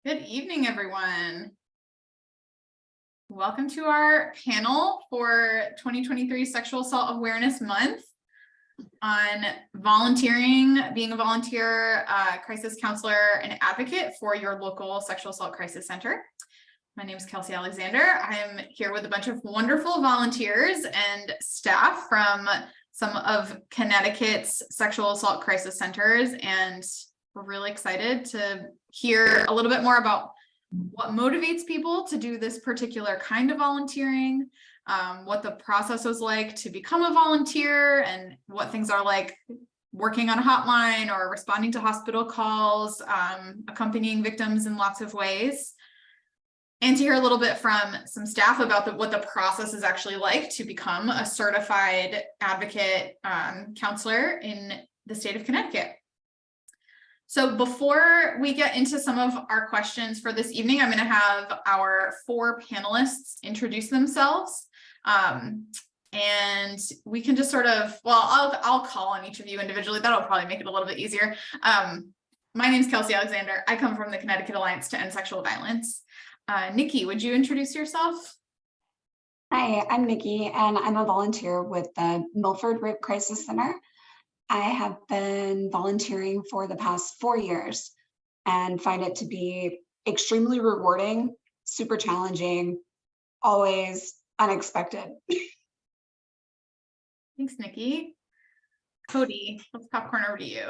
Good evening, everyone. Welcome to our panel for 2023 Sexual Assault Awareness Month on volunteering, being a volunteer, crisis counselor, and advocate for your local sexual assault crisis center. My name is Kelsey Alexander. I'm here with a bunch of wonderful volunteers and staff from some of Connecticut's sexual assault crisis centers, and we're really excited to hear a little bit more about what motivates people to do this particular kind of volunteering, what the process was like to become a volunteer, and what things are like working on a hotline or responding to hospital calls, accompanying victims in lots of ways. And to hear a little bit from some staff about what the process is actually like to become a certified advocate counselor in the state of Connecticut. So before we get into some of our questions for this evening, I'm going to have our four panelists introduce themselves. And we can just sort of, well, I'll call on each of you individually. That'll probably make it a little bit easier. My name is Kelsey Alexander. I come from the Connecticut Alliance to End Sexual Violence. Nikki, would you introduce yourself? Hi, I'm Nikki, and I'm a volunteer with the Milford Rape Crisis Center. I have been volunteering for the past 4 years and find it to be extremely rewarding, super challenging, always unexpected. Thanks, Nikki. Cody, let's popcorn over to you.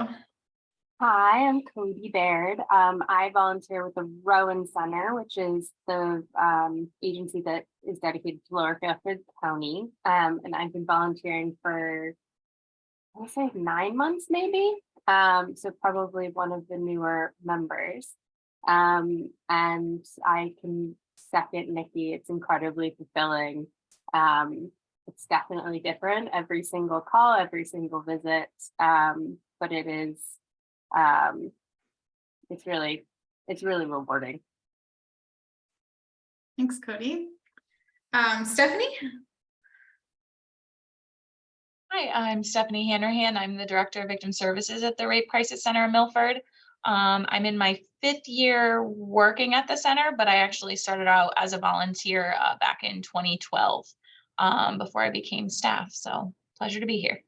Hi, I'm Cody Baird. I volunteer with the Rowan Center, which is the agency that is dedicated to Lower Fairfield County. And I've been volunteering for, I would say 9 months, maybe. So probably one of the newer members. And I can second Nikki. It's incredibly fulfilling. It's definitely different every single call, every single visit. But it is. It's really rewarding. Thanks, Cody. Stephanie? Hi, I'm Stephanie Hanrahan. I'm the Director of Victim Services at the Rape Crisis Center in Milford. I'm in my 5th year working at the center, but I actually started out as a volunteer back in 2012 before I became staff. So pleasure to be here.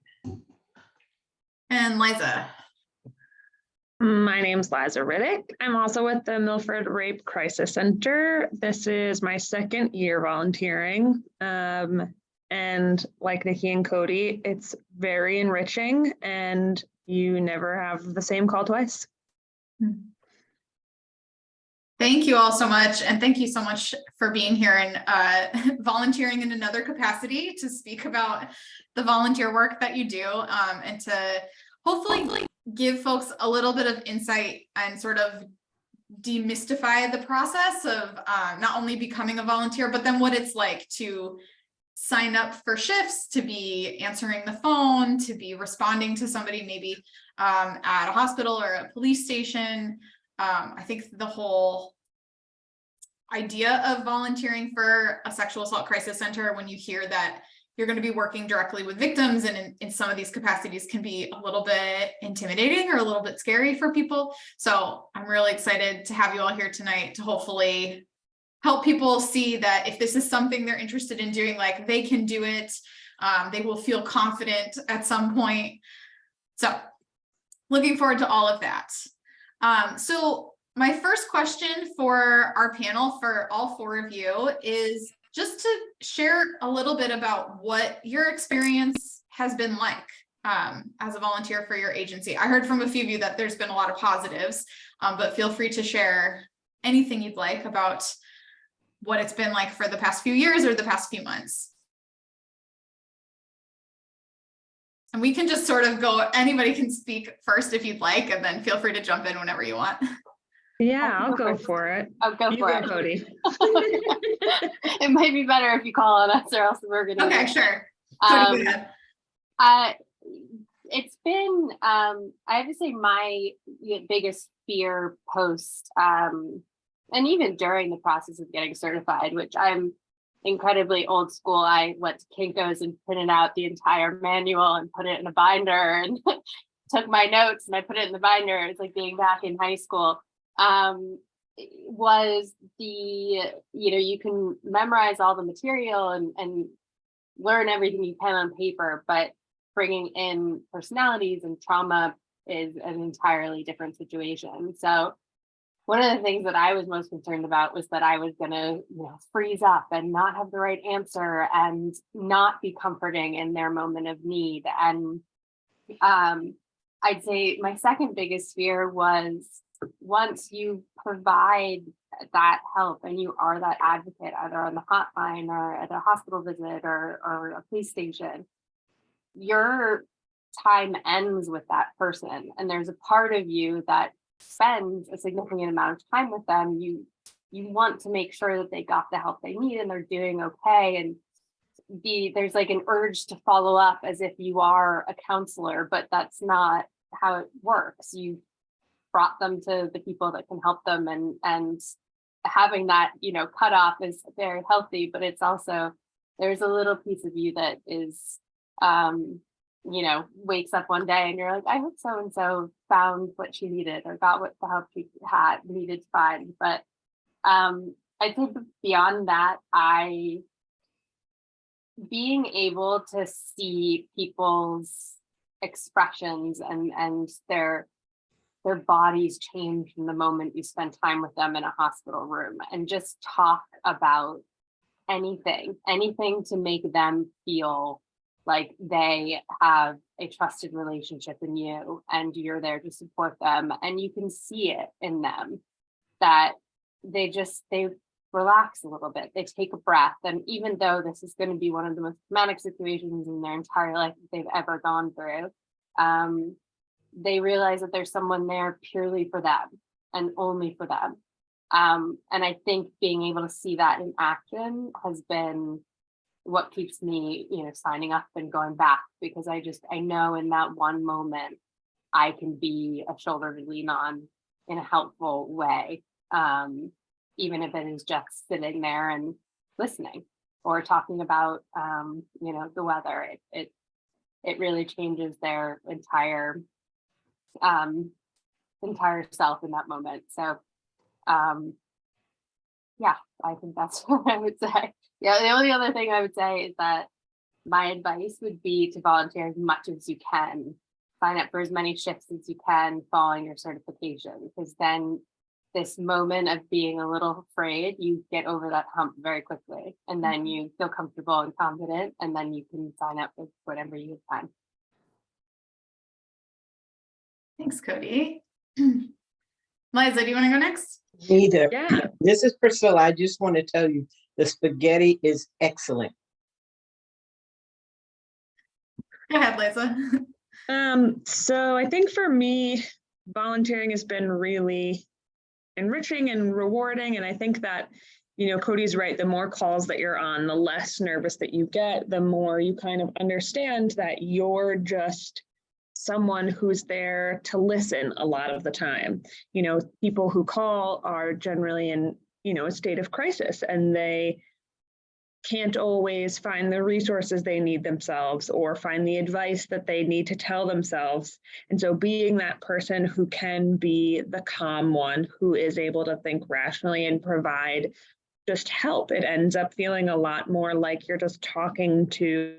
And Liza? My name's Liza Riddick. I'm also with the Milford Rape Crisis Center. This is my 2nd year volunteering. And like Nikki and Cody, it's very enriching and you never have the same call twice. Thank you all so much. And thank you so much for being here and volunteering in another capacity to speak about the volunteer work that you do, and to hopefully give folks a little bit of insight and sort of demystify the process of not only becoming a volunteer, but then what it's like to sign up for shifts, to be answering the phone, to be responding to somebody maybe at a hospital or a police station. I think the whole idea of volunteering for a sexual assault crisis center, when you hear that you're going to be working directly with victims and in some of these capacities, can be a little bit intimidating or a little bit scary for people. So I'm really excited to have you all here tonight to hopefully help people see that if this is something they're interested in doing, like they can do it. They will feel confident at some point. So looking forward to all of that. So my first question for our panel, for all 4 of you, is just to share a little bit about what your experience has been like as a volunteer for your agency. I heard from a few of you that there's been a lot of positives, but feel free to share anything you'd like about what it's been like for the past few years or the past few months. And we can just sort of go, anybody can speak first if you'd like, and then feel free to jump in whenever you want. Yeah, I'll go for it. I'll go for it. Cody. It might be better if you call on us, or else we're gonna. Okay, sure. Cody, go ahead. It's been, I have to say, my biggest fear post, and even during the process of getting certified, which I'm incredibly old school. I went to Kinko's and printed out the entire manual and put it in a binder and took my notes and I put it in the binder. It's like being back in high school. was you can memorize all the material and learn everything you can on paper, but bringing in personalities and trauma is an entirely different situation. So one of the things that I was most concerned about was that I was going to, freeze up and not have the right answer and not be comforting in their moment of need. And I'd say my second biggest fear was once you provide that help and you are that advocate, either on the hotline or at a hospital visit or a police station, your time ends with that person. And there's a part of you that spends a significant amount of time with them. You want to make sure that they got the help they need and they're doing okay. And there's like an urge to follow up as if you are a counselor, but that's not how it works. You brought them to the people that can help them, and having that cut off is very healthy, but it's also, there's a little piece of you that is wakes up one day and you're like, I hope so and so found what she needed or got what the help she needed to find. But I think beyond that, being able to see people's expressions and their bodies change in the moment you spend time with them in a hospital room, and just talk about anything to make them feel like they have a trusted relationship in you and you're there to support them, and you can see it in them that they relax a little bit, they take a breath. And even though this is going to be one of the most traumatic situations in their entire life that they've ever gone through, they realize that there's someone there purely for them and only for them. And I think being able to see that in action has been what keeps me, signing up and going back, because I know in that one moment I can be a shoulder to lean on in a helpful way. Even if it is just sitting there and listening or talking about, the weather, it really changes their entire self in that moment. So, yeah, I think that's what I would say. Yeah, the only other thing I would say is that my advice would be to volunteer as much as you can. Sign up for as many shifts as you can following your certification, because then this moment of being a little afraid, you get over that hump very quickly, and then you feel comfortable and confident, and then you can sign up with whatever you have time. Thanks, Cody. Liza, do you want to go next? Neither. Yeah. This is Priscilla. I just want to tell you the spaghetti is excellent. Go ahead, Liza. So I think for me, volunteering has been really enriching and rewarding. And I think that, Cody's right. The more calls that you're on, the less nervous that you get, the more you kind of understand that you're just someone who's there to listen a lot of the time. People who call are generally in, a state of crisis, and they can't always find the resources they need themselves or find the advice that they need to tell themselves. And so being that person who can be the calm one, who is able to think rationally and provide just help, it ends up feeling a lot more like you're just talking to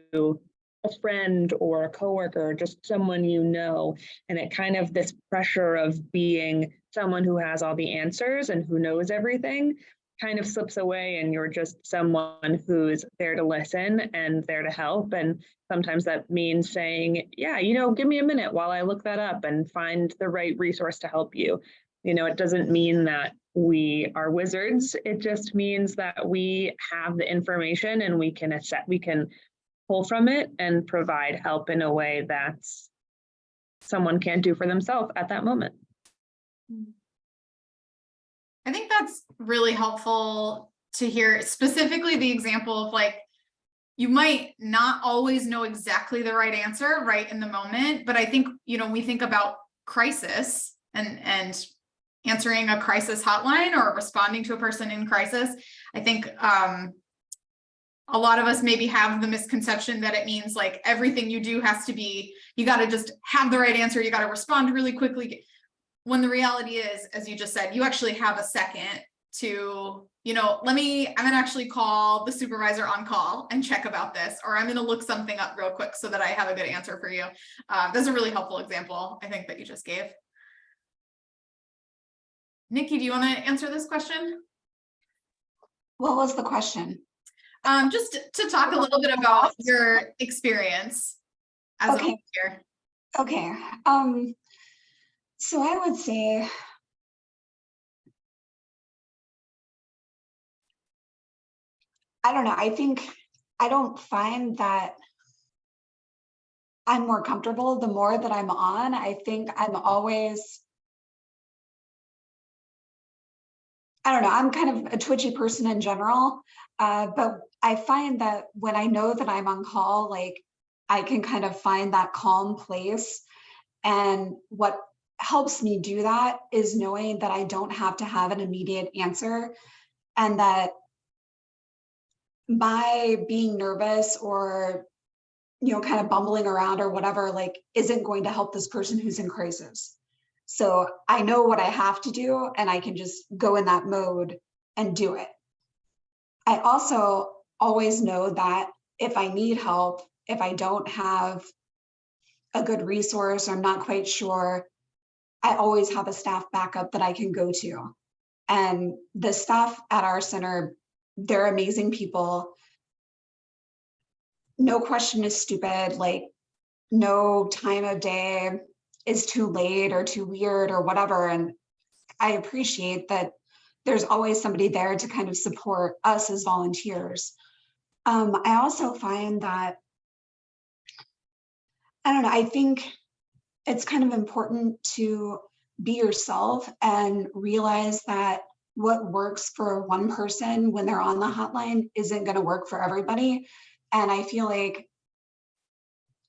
a friend or a coworker, or just someone and it kind of, this pressure of being someone who has all the answers and who knows everything kind of slips away, and you're just someone who's there to listen and there to help. And sometimes that means saying, yeah, give me a minute while I look that up and find the right resource to help you. It doesn't mean that we are wizards. It just means that we have the information and we can pull from it and provide help in a way that someone can't do for themselves at that moment. I think that's really helpful to hear, specifically the example of you might not always know exactly the right answer right in the moment, but I think, we think about crisis and answering a crisis hotline or responding to a person in crisis. I think a lot of us maybe have the misconception that it means everything you do has to be, you got to just have the right answer. You got to respond really quickly. when the reality is, as you just said, you actually have a second to, I'm gonna actually call the supervisor on call and check about this, or I'm gonna look something up real quick so that I have a good answer for you. That's a really helpful example, I think, that you just gave. Nikki, do you want to answer this question? What was the question? Just to talk a little bit about your experience as a volunteer. Okay. So I would say, I don't know. I don't find that I'm more comfortable the more that I'm on. I think I'm always, I don't know, I'm kind of a twitchy person in general. But I find that when I know that I'm on call, like I can kind of find that calm place. And what helps me do that is knowing that I don't have to have an immediate answer, and that my being nervous or kind of bumbling around or whatever, like, isn't going to help this person who's in crisis. So I know what I have to do, and I can just go in that mode and do it. I also always know that if I need help, if I don't have a good resource, or I'm not quite sure, I always have a staff backup that I can go to. And the staff at our center, they're amazing people. No question is stupid. Like, no time of day is too late or too weird or whatever. And I appreciate that there's always somebody there to kind of support us as volunteers. I also find that, I don't know, I think it's kind of important to be yourself and realize that what works for one person when they're on the hotline isn't going to work for everybody. And I feel like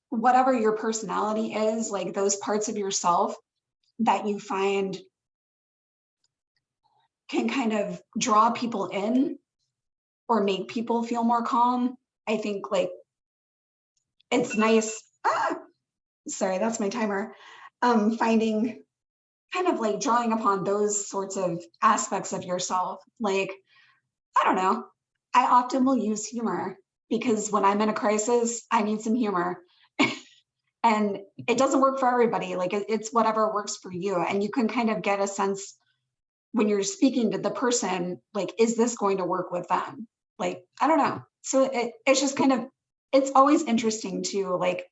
whatever your personality is, like those parts of yourself that you find can kind of draw people in or make people feel more calm. I think like it's nice. Sorry, that's my timer. Finding kind of like drawing upon those sorts of aspects of yourself. Like, I don't know, I often will use humor because when I'm in a crisis, I need some humor. And it doesn't work for everybody. Like it's whatever works for you. And you can kind of get a sense when you're speaking to the person, like, is this going to work with them? Like, I don't know. So it's just kind of, it's always interesting to like,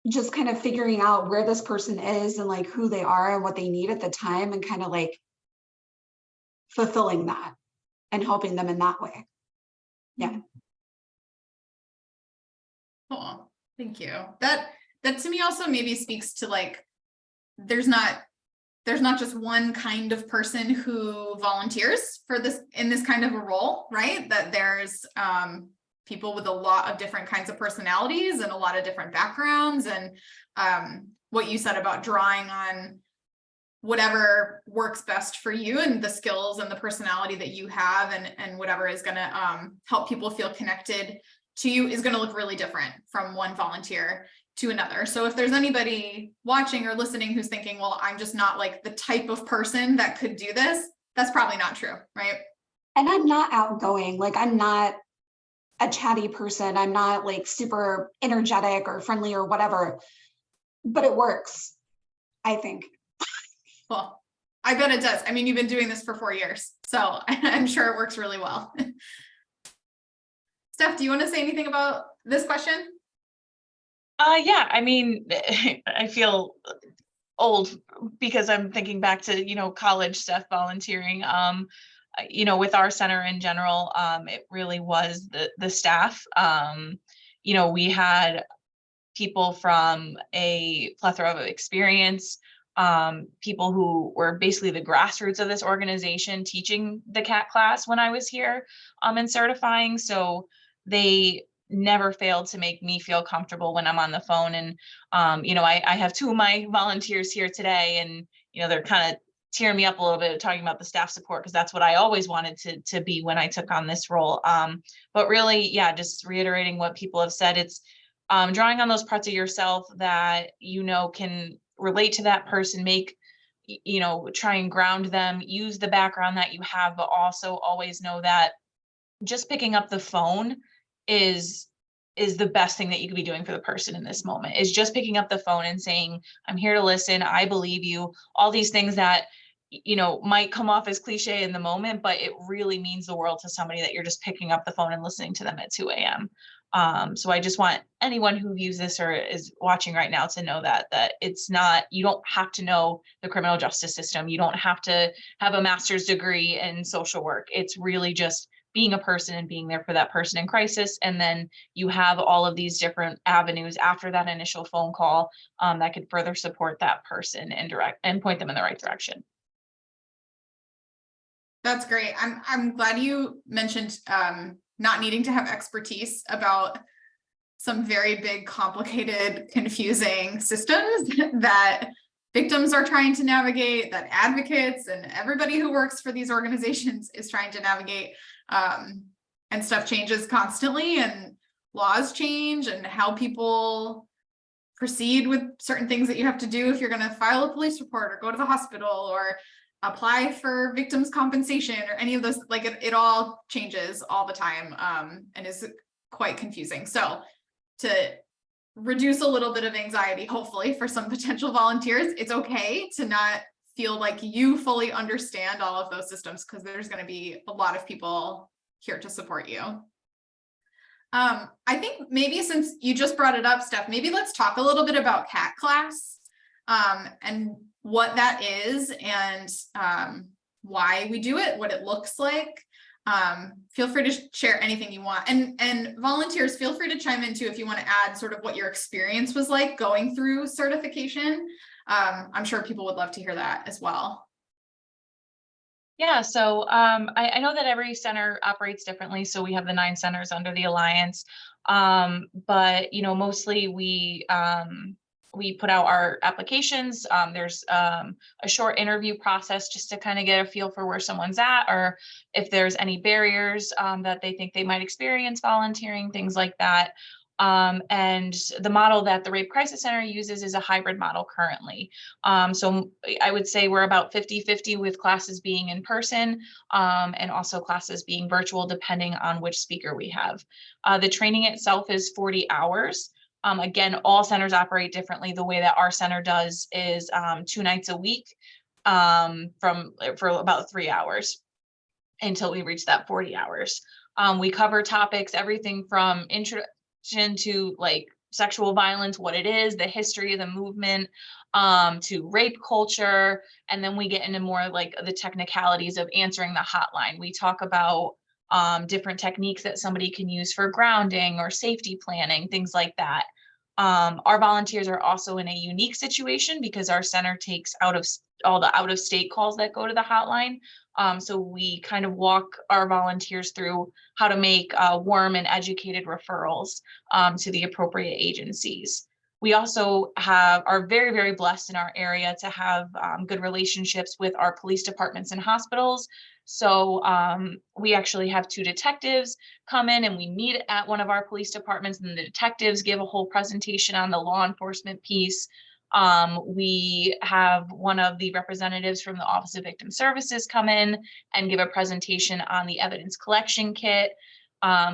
just kind of figuring out where this person is and like who they are and what they need at the time, and kind of like fulfilling that and helping them in that way. Yeah. Cool. Thank you. That to me also maybe speaks to like, there's not just one kind of person who volunteers for this in this kind of a role, right? That there's people with a lot of different kinds of personalities and a lot of different backgrounds. And what you said about drawing on whatever works best for you and the skills and the personality that you have, and whatever is going to help people feel connected to you is going to look really different from one volunteer to another. So if there's anybody watching or listening who's thinking, well, I'm just not like the type of person that could do this, that's probably not true, right? And I'm not outgoing. Like, I'm not a chatty person. I'm not like super energetic or friendly or whatever, but it works, I think. Well, I bet it does. I mean, you've been doing this for 4 years, so I'm sure it works really well. Steph, do you want to say anything about this question? Yeah, I mean, I feel old because I'm thinking back to, college stuff, volunteering. With our center in general, it really was the staff. We had people from a plethora of experience, people who were basically the grassroots of this organization teaching the CAT class when I was here and certifying. So they never failed to make me feel comfortable when I'm on the phone. And, I have 2 of my volunteers here today, and, they're kind of tearing me up a little bit talking about the staff support, because that's what I always wanted to be when I took on this role. But really, yeah, just reiterating what people have said, it's drawing on those parts of yourself that, can relate to that person, make you know, try and ground them, use the background that you have, but also always know that just picking up the phone is the best thing that you could be doing for the person in this moment, is just picking up the phone and saying, I'm here to listen, I believe you, all these things that, you know, might come off as cliche in the moment, but it really means the world to somebody that you're just picking up the phone and listening to them at 2 a.m. So I just want anyone who views this or is watching right now to know that it's not, you don't have to know the criminal justice system. You don't have to have a master's degree in social work. It's really just being a person and being there for that person in crisis. And then you have all of these different avenues after that initial phone call that could further support that person and point them in the right direction. That's great. I'm glad you mentioned not needing to have expertise about some very big, complicated, confusing systems that victims are trying to navigate, that advocates and everybody who works for these organizations is trying to navigate. And stuff changes constantly, and laws change, and how people proceed with certain things that you have to do if you're going to file a police report or go to the hospital or apply for victims compensation or any of those. Like it all changes all the time, and is quite confusing. So to reduce a little bit of anxiety, hopefully for some potential volunteers, it's okay to not feel like you fully understand all of those systems, because there's going to be a lot of people here to support you. I think maybe since you just brought it up, Steph, maybe let's talk a little bit about CAT class and what that is, and why we do it, what it looks like. Feel free to share anything you want, and volunteers, feel free to chime in too if you want to add sort of what your experience was like going through certification. I'm sure people would love to hear that as well. Yeah, so I know that every center operates differently. So we have the 9 centers under the Alliance, but you know, mostly we put out our applications. There's a short interview process just to kind of get a feel for where someone's at, or if there's any barriers that they think they might experience volunteering, things like that. And the model that the Rape Crisis Center uses is a hybrid model currently. So I would say we're about 50-50 with classes being in person and also classes being virtual, depending on which speaker we have. The training itself is 40 hours. Again, all centers operate differently. The way that our center does is 2 nights a week for about 3 hours until we reach that 40 hours. We cover topics, everything from to like sexual violence, what it is, the history of the movement, to rape culture. And then we get into more like the technicalities of answering the hotline. We talk about different techniques that somebody can use for grounding or safety planning, things like that. Our volunteers are also in a unique situation because our center takes all the out of state calls that go to the hotline. So we kind of walk our volunteers through how to make warm and educated referrals to the appropriate agencies. We also are very, very blessed in our area to have good relationships with our police departments and hospitals. So we actually have 2 detectives come in, and we meet at one of our police departments, and the detectives give a whole presentation on the law enforcement piece. We have one of the representatives from the Office of Victim Services come in and give a presentation on the evidence collection kit.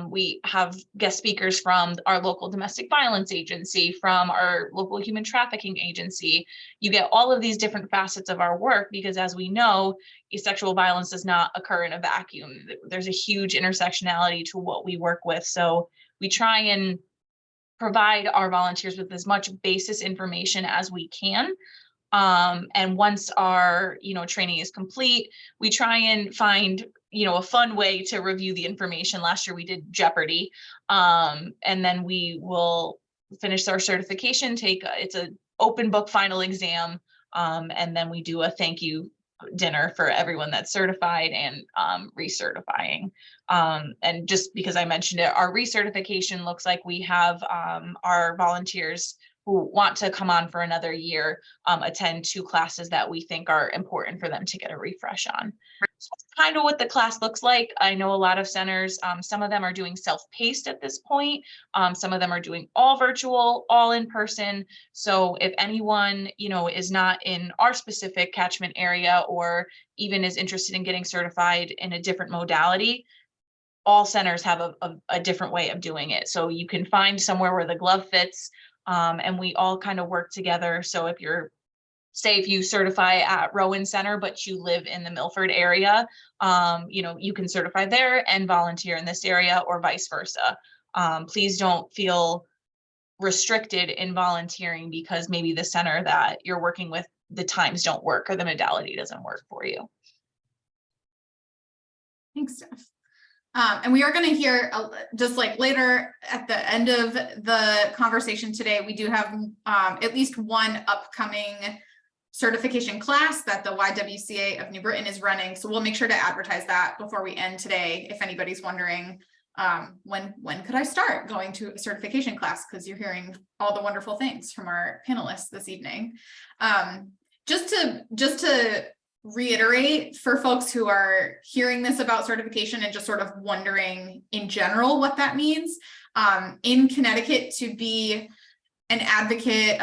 We have guest speakers from our local domestic violence agency, from our local human trafficking agency. You get all of these different facets of our work because, as we know, sexual violence does not occur in a vacuum. There's a huge intersectionality to what we work with. So we try and provide our volunteers with as much basis information as we can. And once our, training is complete, we try and find, a fun way to review the information. Last year we did Jeopardy. And then we will finish our certification, it's an open book final exam. And then we do a thank you dinner for everyone that's certified and recertifying. And just because I mentioned it, our recertification looks like we have our volunteers who want to come on for another year attend 2 classes that we think are important for them to get a refresh on. So that's kind of what the class looks like. I know a lot of centers, some of them are doing self-paced at this point. Some of them are doing all virtual, all in person. So if anyone, is not in our specific catchment area or even is interested in getting certified in a different modality, all centers have a different way of doing it. So you can find somewhere where the glove fits, and we all kind of work together. So if you certify at Rowan Center, but you live in the Milford area, you can certify there and volunteer in this area or vice versa. Please don't feel restricted in volunteering because maybe the center that you're working with, the times don't work or the modality doesn't work for you. Thanks, Steph. And we are going to hear just like later at the end of the conversation today, we do have at least one upcoming certification class that the YWCA of New Britain is running. So we'll make sure to advertise that before we end today. If anybody's wondering when could I start going to a certification class, because you're hearing all the wonderful things from our panelists this evening. Just to reiterate for folks who are hearing this about certification and just sort of wondering in general what that means, in Connecticut, to be an advocate,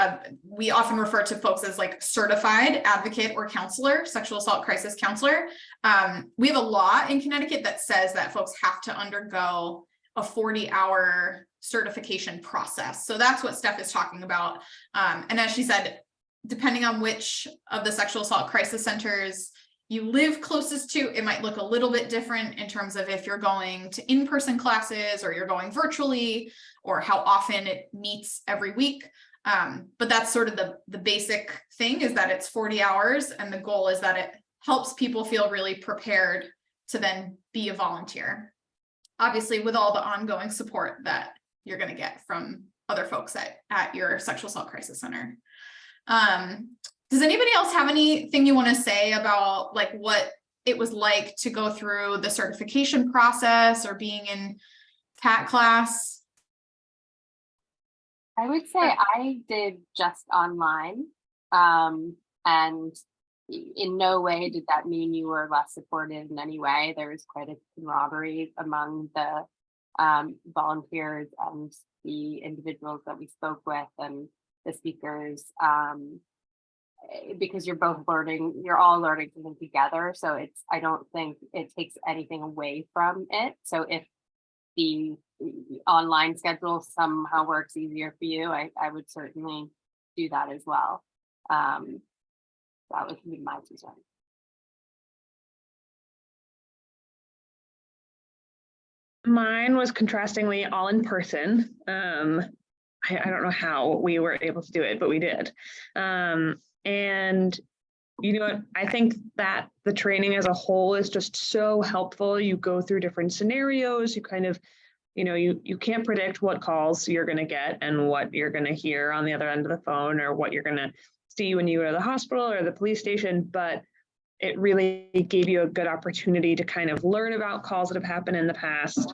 we often refer to folks as like certified advocate or counselor, sexual assault crisis counselor. We have a law in Connecticut that says that folks have to undergo a 40-hour certification process. So that's what Steph is talking about. And as she said, depending on which of the sexual assault crisis centers you live closest to, it might look a little bit different in terms of if you're going to in-person classes or you're going virtually, or how often it meets every week. But that's sort of the basic thing, is that it's 40 hours. And the goal is that it helps people feel really prepared to then be a volunteer. Obviously, with all the ongoing support that you're going to get from other folks at your sexual assault crisis center. Does anybody else have anything you want to say about like what it was like to go through the certification process or being in CAT class? I would say I did just online, and in no way did that mean you were less supported in any way. There was quite a camaraderie among the volunteers and the individuals that we spoke with and the speakers, because you're all learning something together. So I don't think it takes anything away from it. So if the online schedule somehow works easier for you, I would certainly do that as well. That would be my concern. Mine was contrastingly all in person. I don't know how we were able to do it, but we did. And you know what, I think that the training as a whole is just so helpful. You go through different scenarios, you kind of, you can't predict what calls you're going to get and what you're going to hear on the other end of the phone, or what you're going to see when you go to the hospital or the police station, but it really gave you a good opportunity to kind of learn about calls that have happened in the past,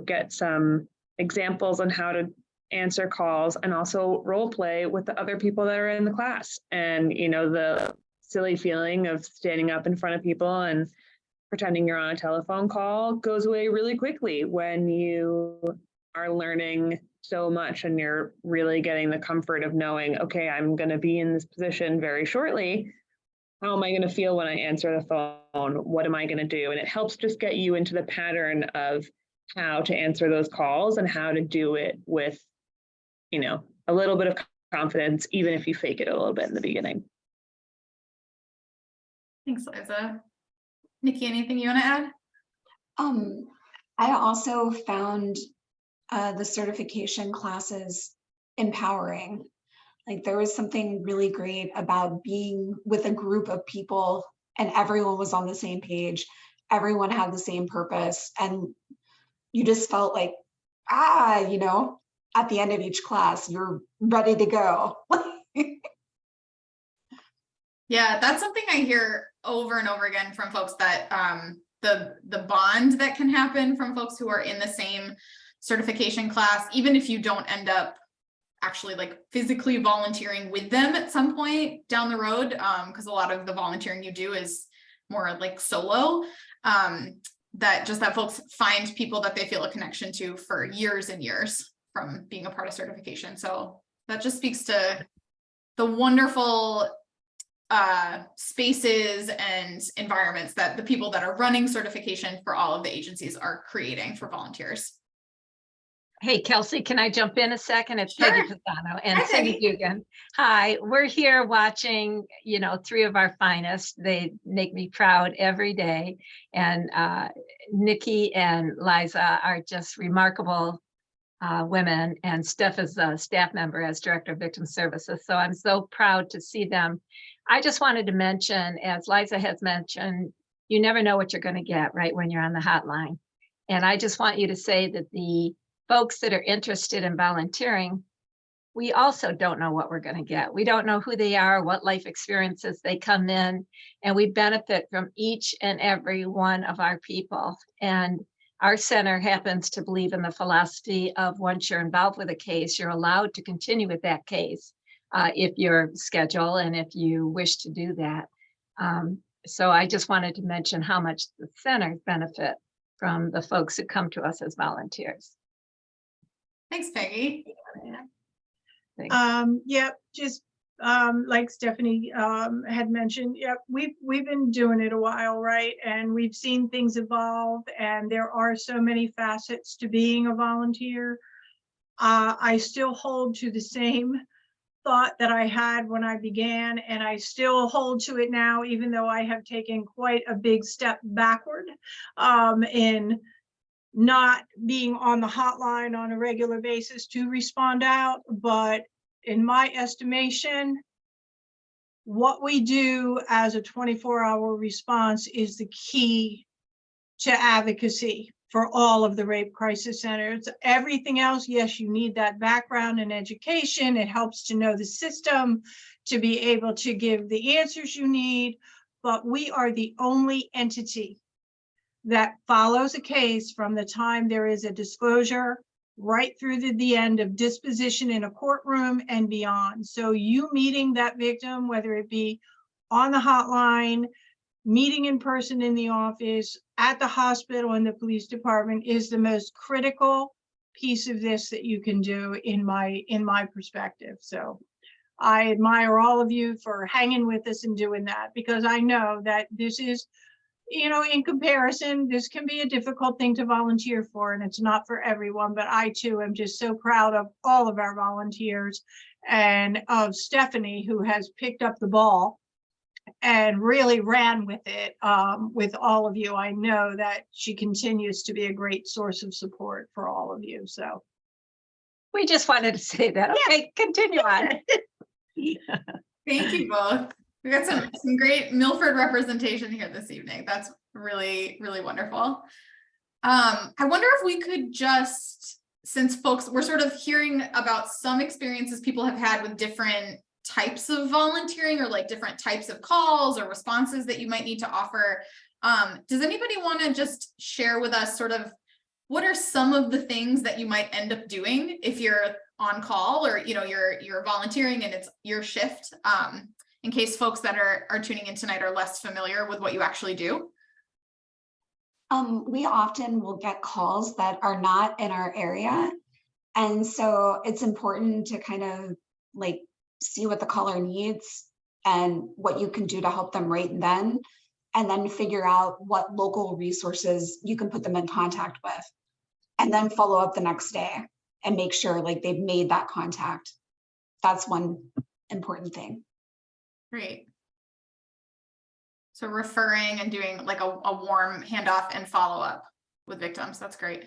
get some examples on how to answer calls, and also role play with the other people that are in the class. And, the silly feeling of standing up in front of people and pretending you're on a telephone call goes away really quickly when you are learning so much and you're really getting the comfort of knowing, okay, I'm going to be in this position very shortly. How am I going to feel when I answer the phone? What am I going to do? And it helps just get you into the pattern of how to answer those calls and how to do it with, a little bit of confidence, even if you fake it a little bit in the beginning. Thanks, Liza. Nikki, anything you want to add? I also found the certification classes empowering. Like, there was something really great about being with a group of people and everyone was on the same page. Everyone had the same purpose, and you just felt like, at the end of each class, you're ready to go. Yeah, that's something I hear over and over again from folks, that the bond that can happen from folks who are in the same certification class, even if you don't end up actually like physically volunteering with them at some point down the road, because a lot of the volunteering you do is more like solo, that folks find people that they feel a connection to for years and years from being a part of certification. So that just speaks to the wonderful spaces and environments that the people that are running certification for all of the agencies are creating for volunteers. Hey, Kelsey, can I jump in a second? It's Sure. Peggy Pisano and Hi, Cindy Peggy. Dugan. Hi, we're here watching, you know, three of our finest. They make me proud every day. And Nikki and Liza are just remarkable women, and Steph is a staff member as Director of Victim Services. So I'm so proud to see them. I just wanted to mention, as Liza has mentioned, you never know what you're going to get right when you're on the hotline. And I just want you to say that the folks that are interested in volunteering, we also don't know what we're going to get. We don't know who they are, what life experiences they come in, and we benefit from each and every one of our people. And our center happens to believe in the philosophy of once you're involved with a case, you're allowed to continue with that case if you're scheduled and if you wish to do that. So I just wanted to mention how much the centers benefit from the folks who come to us as volunteers. Thanks, Peggy. Thanks. Yep, just like Stephanie had mentioned, yep, we've been doing it a while, right? And we've seen things evolve, and there are so many facets to being a volunteer. I still hold to the same thought that I had when I began, and I still hold to it now, even though I have taken quite a big step backward in not being on the hotline on a regular basis to respond out. But in my estimation, what we do as a 24-hour response is the key to advocacy for all of the rape crisis centers. Everything else, yes, you need that background and education. It helps to know the system, to be able to give the answers you need. But we are the only entity that follows a case from the time there is a disclosure right through to the end of disposition in a courtroom and beyond. So you meeting that victim, whether it be on the hotline, meeting in person in the office, at the hospital, in the police department, is the most critical piece of this that you can do in my perspective. So I admire all of you for hanging with us and doing that, because I know that this is, you know, in comparison, this can be a difficult thing to volunteer for, and it's not for everyone. But I too am just so proud of all of our volunteers and of Stephanie, who has picked up the ball and really ran with it with all of you. I know that she continues to be a great source of support for all of you. So We just wanted to say that. Okay, continue on. Thank you both. We got some great Milford representation here this evening. That's really, really wonderful. I wonder if we could just, since folks, we're sort of hearing about some experiences people have had with different types of volunteering, or like different types of calls or responses that you might need to offer. Does anybody want to just share with us sort of what are some of the things that you might end up doing if you're on call, or you're volunteering and it's your shift, in case folks that are tuning in tonight are less familiar with what you actually do? We often will get calls that are not in our area. And so it's important to kind of like see what the caller needs and what you can do to help them right then, and then figure out what local resources you can put them in contact with, and then follow up the next day and make sure like they've made that contact. That's one important thing. Great. So referring and doing like a warm handoff and follow up with victims. That's great.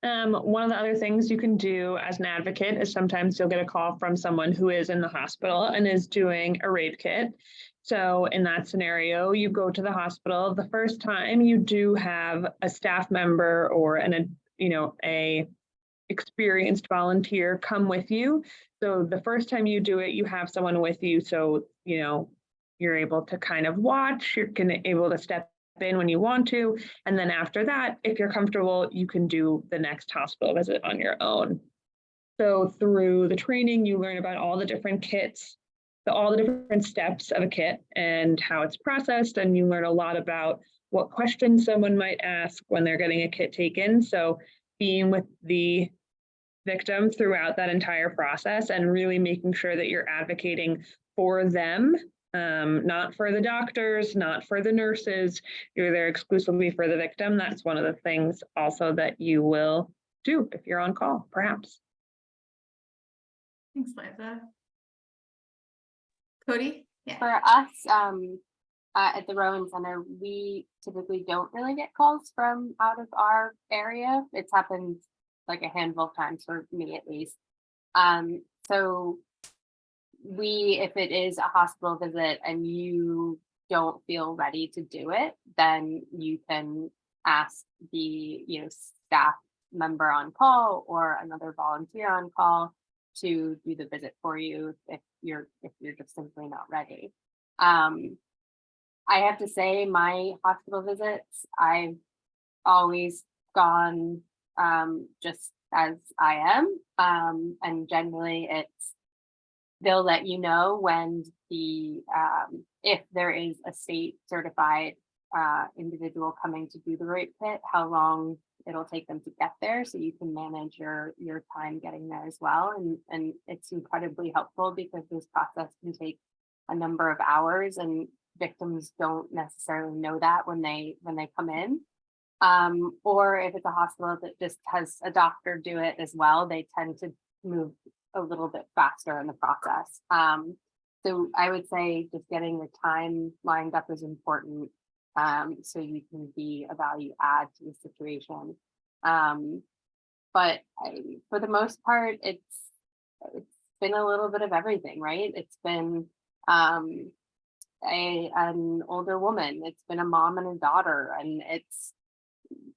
One of the other things you can do as an advocate is sometimes you'll get a call from someone who is in the hospital and is doing a rape kit. So in that scenario, you go to the hospital. The first time you do have a staff member or a experienced volunteer come with you. So the first time you do it, you have someone with you. So, you're able to kind of watch, you're able to step in when you want to. And then after that, if you're comfortable, you can do the next hospital visit on your own. So through the training, you learn about all the different kits, all the different steps of a kit and how it's processed, and you learn a lot about what questions someone might ask when they're getting a kit taken. So being with the victim throughout that entire process and really making sure that you're advocating for them, not for the doctors, not for the nurses. You're there exclusively for the victim. That's one of the things also that you will do if you're on call, perhaps. Thanks, Liza. Cody? Yeah. For us, at the Rowan Center, we typically don't really get calls from out of our area. It's happened like a handful of times for me at least. So if it is a hospital visit and you don't feel ready to do it, then you can ask the staff member on call or another volunteer on call to do the visit for you if you're just simply not ready. I have to say, my hospital visits, I've always gone just as I am, and generally they'll let you know when if there is a state certified individual coming to do the rape kit, how long it'll take them to get there, so you can manage your time getting there as well. And it's incredibly helpful because this process can take a number of hours, and victims don't necessarily know that when they come in. Or if it's a hospital that just has a doctor do it as well, they tend to move a little bit faster in the process. So I would say just getting the time lined up is important, so you can be a value add to the situation. But for the most part, it's been a little bit of everything, right? It's been an older woman, it's been a mom and a daughter, and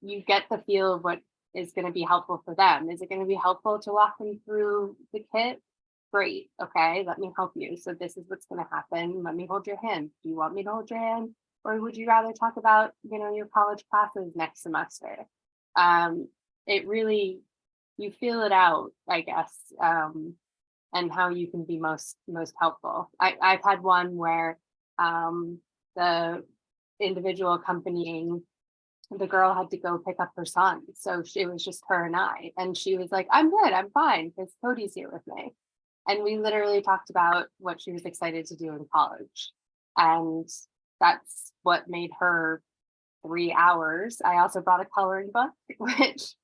you get the feel of what is going to be helpful for them. Is it going to be helpful to walk them through the kit? Great. Okay, let me help you. So this is what's going to happen. Let me hold your hand. Do you want me to hold your hand? Or would you rather talk about, your college classes next semester? It really, you feel it out, I guess, and how you can be most helpful. I've had one where the individual accompanying the girl had to go pick up her son. So it was just her and I. And she was like, I'm good, I'm fine, because Cody's here with me. And we literally talked about what she was excited to do in college. And that's what made her 3 hours. I also brought a coloring book, which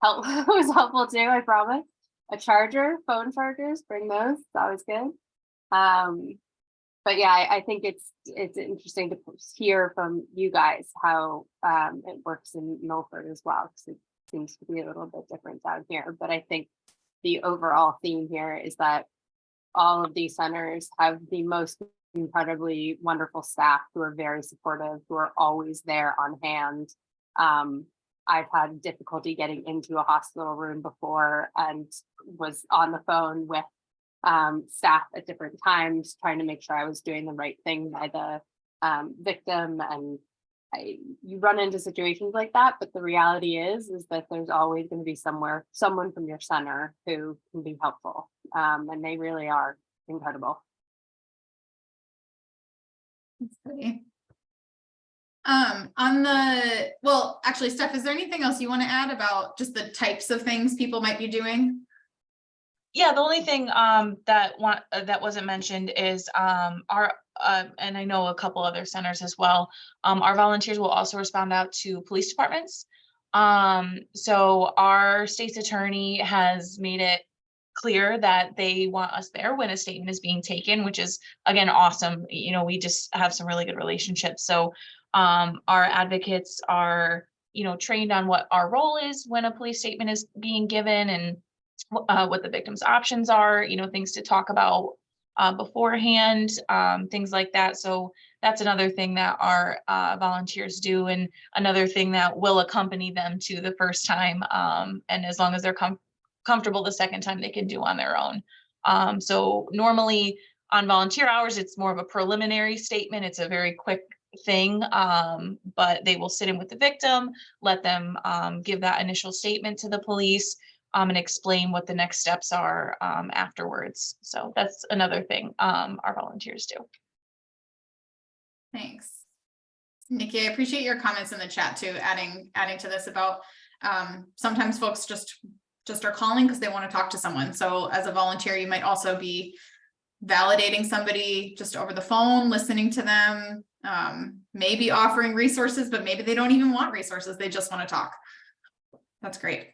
was helpful too, I promise. A charger, phone chargers, bring those, it's always good. But yeah, I think it's interesting to hear from you guys how it works in Milford as well, because it seems to be a little bit different down here. But I think the overall theme here is that all of these centers have the most incredibly wonderful staff who are very supportive, who are always there on hand. I've had difficulty getting into a hospital room before and was on the phone with staff at different times, trying to make sure I was doing the right thing by the victim. And you run into situations like that, but the reality is that there's always going to be someone from your center who can be helpful, and they really are incredible. That's pretty. Well, actually, Steph, is there anything else you want to add about just the types of things people might be doing? Yeah, the only thing that wasn't mentioned is our and I know a couple other centers as well. Our volunteers will also respond out to police departments. So our state's attorney has made it clear that they want us there when a statement is being taken, which is again awesome. We just have some really good relationships. So our advocates are trained on what our role is when a police statement is being given, and what the victim's options are, things to talk about beforehand, things like that. So that's another thing that our volunteers do, and another thing that will accompany them to the first time. And as long as they're comfortable the second time, they can do on their own. So normally on volunteer hours, it's more of a preliminary statement. It's a very quick thing, but they will sit in with the victim, let them give that initial statement to the police. and explain what the next steps are afterwards. So that's another thing our volunteers do. Thanks. Nikki, I appreciate your comments in the chat too, adding to this about sometimes folks just are calling because they want to talk to someone. So as a volunteer, you might also be validating somebody just over the phone, listening to them, maybe offering resources, but maybe they don't even want resources. They just want to talk. That's great.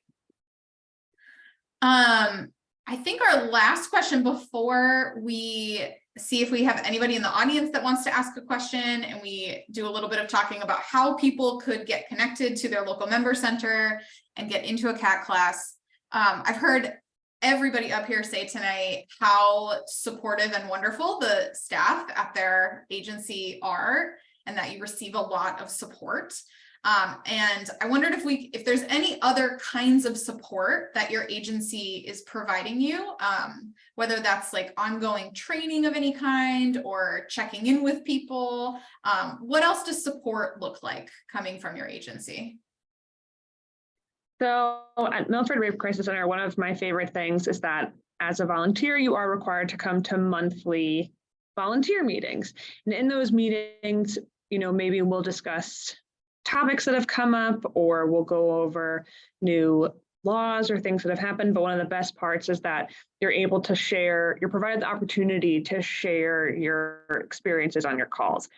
I think our last question before we see if we have anybody in the audience that wants to ask a question, and we do a little bit of talking about how people could get connected to their local member center and get into a CAT class. I've heard everybody up here say tonight how supportive and wonderful the staff at their agency are, and that you receive a lot of support. And I wondered if there's any other kinds of support that your agency is providing you, whether that's like ongoing training of any kind or checking in with people. What else does support look like coming from your agency? So at Milford Rape Crisis Center, one of my favorite things is that as a volunteer, you are required to come to monthly volunteer meetings. And in those meetings, maybe we'll discuss topics that have come up, or we'll go over new laws or things that have happened. But one of the best parts is that you're able to share, you're provided the opportunity to share your experiences on your calls.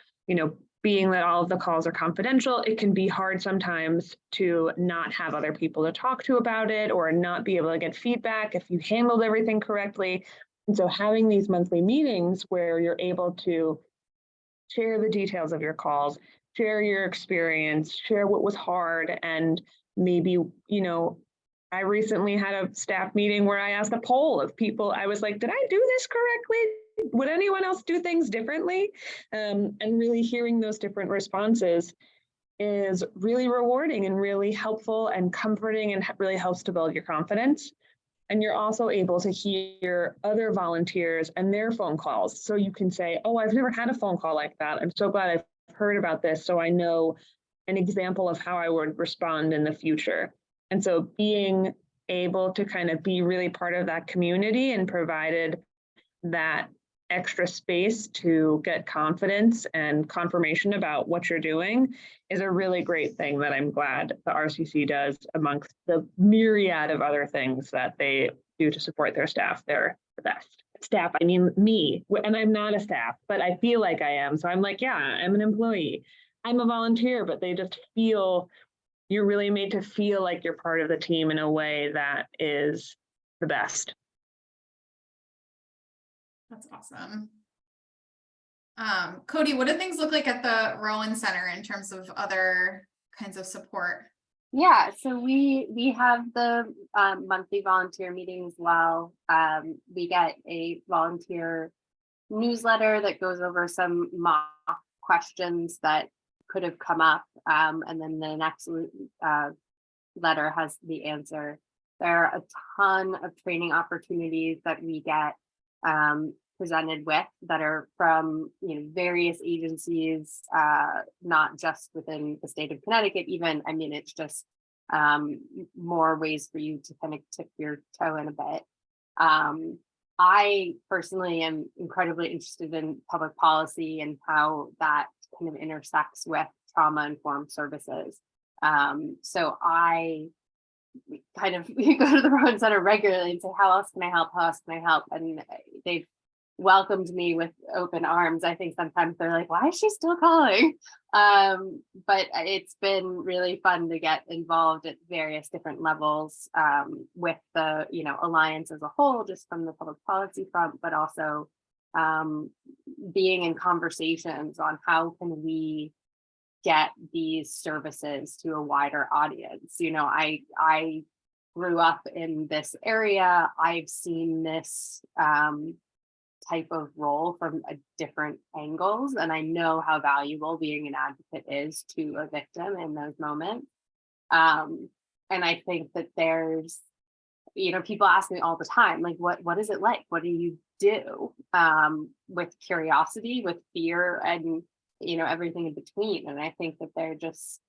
Being that all of the calls are confidential, it can be hard sometimes to not have other people to talk to about it, or not be able to get feedback if you handled everything correctly. And so having these monthly meetings where you're able to share the details of your calls, share your experience, share what was hard, and maybe, I recently had a staff meeting where I asked a poll of people. I was like, did I do this correctly? Would anyone else do things differently? And really hearing those different responses is really rewarding and really helpful and comforting, and really helps to build your confidence. And you're also able to hear other volunteers and their phone calls. So you can say, oh, I've never had a phone call like that. I'm so glad I've heard about this, so I know an example of how I would respond in the future. And so being able to kind of be really part of that community and provided that extra space to get confidence and confirmation about what you're doing is a really great thing that I'm glad the RCC does amongst the myriad of other things that they do to support their staff. They're the best. Staff, I mean me, and I'm not a staff, but I feel like I am. So I'm like, yeah, I'm an employee. I'm a volunteer, but they just feel, you're really made to feel like you're part of the team in a way that is the best. That's awesome. Cody, what do things look like at the Rowan Center in terms of other kinds of support? Yeah, so we have the monthly volunteer meetings. Well, we get a volunteer newsletter that goes over some mock questions that could have come up, and then the next letter has the answer. There are a ton of training opportunities that we get presented with that are from various agencies, not just within the state of Connecticut. Even, I mean, it's just more ways for you to kind of tip your toe in a bit. I personally am incredibly interested in public policy and how that kind of intersects with trauma-informed services. So I kind of go to the Rowan Center regularly and say, how else can I help? How else can I help? And they've welcomed me with open arms. I think sometimes they're like, why is she still calling? But it's been really fun to get involved at various different levels with the Alliance as a whole, just from the public policy front, but also being in conversations on how can we get these services to a wider audience. I grew up in this area. I've seen this type of role from different angles, and I know how valuable being an advocate is to a victim in those moments. And I think that there's, people ask me all the time, like, what is it like? What do you do? With curiosity, with fear, and everything in between. And I think that they're just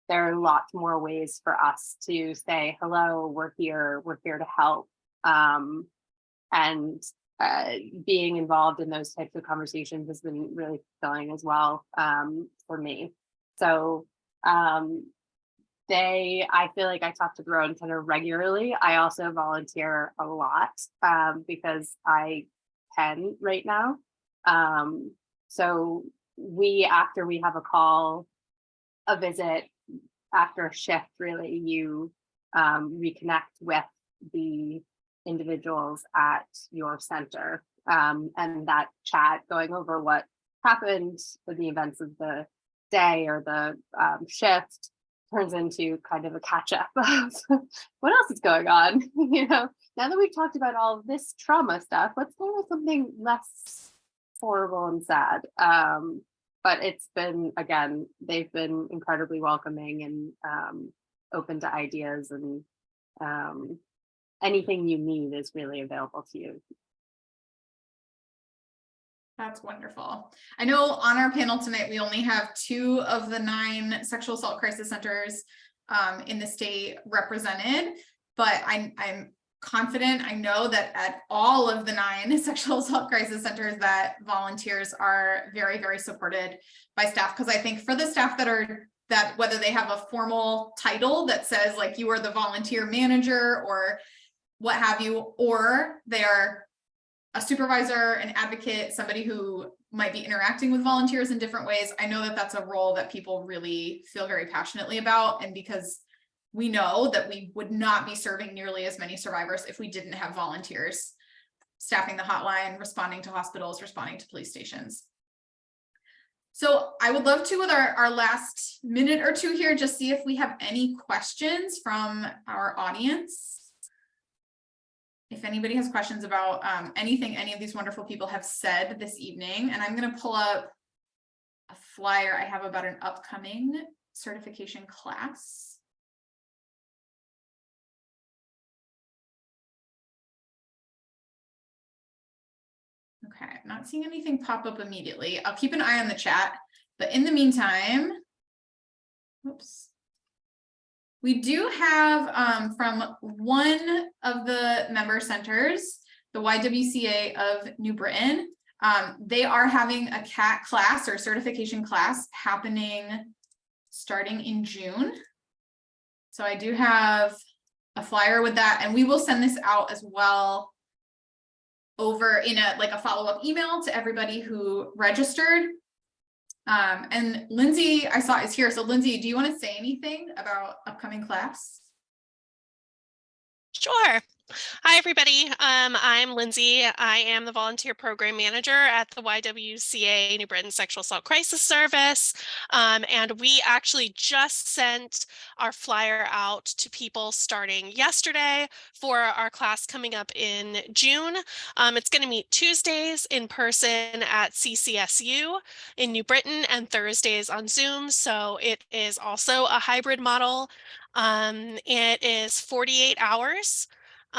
there are lots more ways for us to say, hello, we're here to help. And being involved in those types of conversations has been really fulfilling as well, for me. So I feel like I talk to the Rowan Center regularly. I also volunteer a lot because I can right now. So after we have a call, a visit, after a shift, really, you reconnect with the individuals at your center, and that chat, going over what happened with the events of the day or the shift, turns into kind of a catch up of what else is going on. Now that we've talked about all of this trauma stuff, let's go with something less horrible and sad. But it's been, again, they've been incredibly welcoming and open to ideas, and anything you need is really available to you. That's wonderful. I know on our panel tonight, we only have 2 of the 9 sexual assault crisis centers in the state represented, but I'm confident, I know that at all of the 9 sexual assault crisis centers that volunteers are very, very supported by staff. Because I think for the staff that whether they have a formal title that says like you are the volunteer manager or what have you, or they are a supervisor, an advocate, somebody who might be interacting with volunteers in different ways, I know that that's a role that people really feel very passionately about. And because we know that we would not be serving nearly as many survivors if we didn't have volunteers staffing the hotline, responding to hospitals, responding to police stations. So I would love to, with our last minute or 2 here, just see if we have any questions from our audience. If anybody has questions about anything any of these wonderful people have said this evening, and I'm going to pull up a flyer I have about an upcoming certification class. Okay, I'm not seeing anything pop up immediately. I'll keep an eye on the chat, but in the meantime, oops. We do have from one of the member centers, the YWCA of New Britain. They are having a CAT class or certification class happening starting in June. So I do have a flyer with that, and we will send this out as well over in a follow-up email to everybody who registered. And Lindsay, I saw is here. So Lindsay, do you want to say anything about upcoming class? Sure. Hi, everybody. I'm Lindsay. I am the volunteer program manager at the YWCA New Britain Sexual Assault Crisis Service. And we actually just sent our flyer out to people starting yesterday for our class coming up in June. It's going to meet Tuesdays in person at CCSU in New Britain and Thursdays on Zoom. So it is also a hybrid model. It is 48 hours.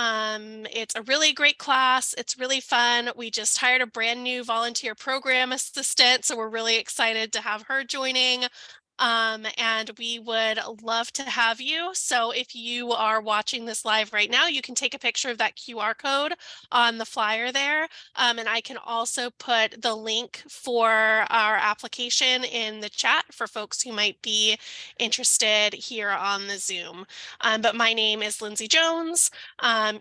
It's a really great class. It's really fun. We just hired a brand new volunteer program assistant, so we're really excited to have her joining. And we would love to have you. So if you are watching this live right now, you can take a picture of that QR code on the flyer there. And I can also put the link for our application in the chat for folks who might be interested here on the Zoom. But my name is Lindsay Jones.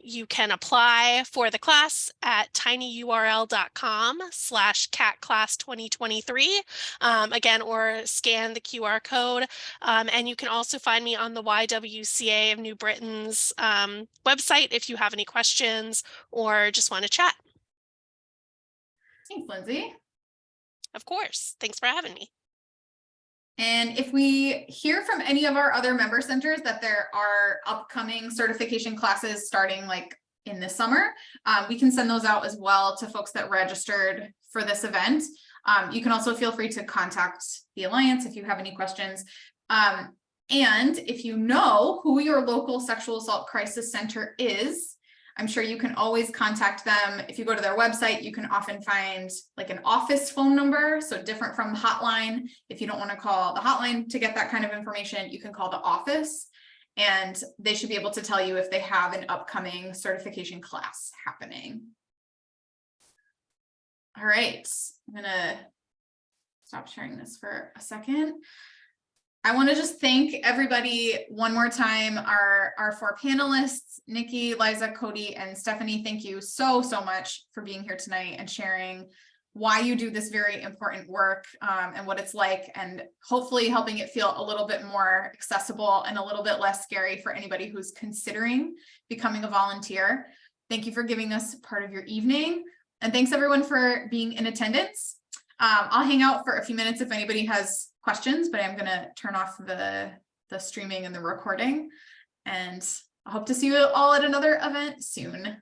You can apply for the class at tinyurl.com/catclass2023. Again, or scan the QR code. And you can also find me on the YWCA of New Britain's website if you have any questions or just want to chat. Thanks, Lindsay. Of course. Thanks for having me. And if we hear from any of our other member centers that there are upcoming certification classes starting in the summer, we can send those out as well to folks that registered for this event. You can also feel free to contact the Alliance if you have any questions. And if you know who your local sexual assault crisis center is, I'm sure you can always contact them. If you go to their website, you can often find like an office phone number. So different from the hotline. If you don't want to call the hotline to get that kind of information, you can call the office and they should be able to tell you if they have an upcoming certification class happening. All right, I'm gonna stop sharing this for a second. I want to just thank everybody one more time, our four panelists, Nikki, Liza, Cody, and Stephanie. Thank you so much for being here tonight and sharing why you do this very important work and what it's like, and hopefully helping it feel a little bit more accessible and a little bit less scary for anybody who's considering becoming a volunteer. Thank you for giving us part of your evening. And thanks everyone for being in attendance. I'll hang out for a few minutes if anybody has questions, but I'm gonna turn off the streaming and the recording. And I hope to see you all at another event soon.